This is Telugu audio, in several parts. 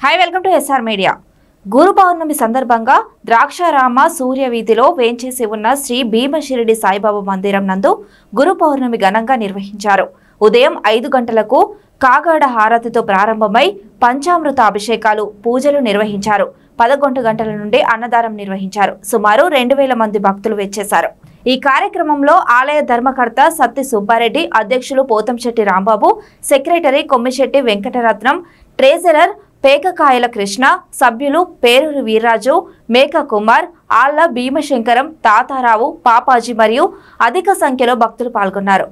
Hi welcome to SR media. Guru Purnima సందర్భంగా ద్రాక్షారామ సూర్య వీధిలో వేంచేసి ఉన్న శ్రీ భీమశిరిడి సాయిబాబా మందిరం నందు గురు పౌర్ణమి ఘనంగా నిర్వహించారు. ఉదయం 5 గంటలకు కాగాడ హారతితో ప్రారంభమై పంచామృత అభిషేకాలు పూజలు నిర్వహించారు. 11 గంటల నుండి అన్నదానం నిర్వహించారు. సుమారు 2000 మంది భక్తులు వచ్చేశారు. ఈ కార్యక్రమంలో ఆలయ ధర్మకర్త సత్తి సుబ్బారెడ్డి, అధ్యక్షులు పోతంశెట్టి రాంబాబు, సెక్రటరీ కొమ్మిశెట్టి వెంకటరత్నం, ట్రెజరర్ పేకకాయల కృష్ణ, సభ్యులు పేరూరి వీర్రాజు, మేక కుమార్, ఆళ్ల భీమశంకరం, తాతారావు, పాపాజీ మరియు అధిక సంఖ్యలో భక్తులు పాల్గొన్నారు.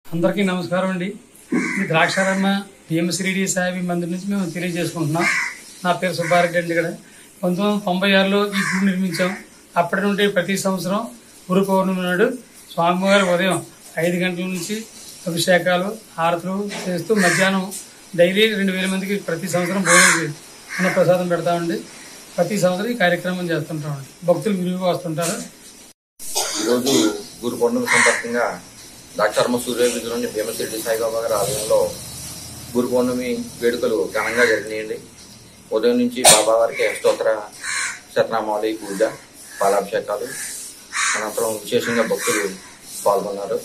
అందరికీ నమస్కారం అండి. ఈ ద్రాక్షారామ భీమశిరిడి సాయి మందిర్ నుంచి మేము తెలియజేసుకుంటున్నాం. నా పేరు సుబ్బారెడ్డి అండి. ఇక్కడ 1996లో ఈ గుడి నిర్మించాం. అప్పటి నుండి ప్రతి సంవత్సరం గురు పౌర్ణమి నాడు స్వామివారి ఉదయం 5 గంటల నుంచి అభిషేకాలు హారతులు చేస్తూ మధ్యాహ్నం డైలీ 2000 మందికి ప్రతి సంవత్సరం భోజనం అన్న ప్రసాదం పెడతామండి. ప్రతి సంవత్సరం ఈ కార్యక్రమం చేస్తుంటామండి. భక్తులు విరివిగా వస్తుంటారు. ఈరోజు గురు పౌర్ణమి సందర్భంగా ద్రాక్షారామ సూర్య వీధి నుండి భీమశిరిడి సాయిబాబా గారి ఆలయంలో గురు పౌర్ణమి వేడుకలు ఘనంగా జరిగినాయండి. ఉదయం నుంచి బాబా వారికి అష్టోత్తర శతనామావళి పూజ, పాలాభిషేకాలు అనంతరం విశేషంగా భక్తులు పాల్గొన్నారు.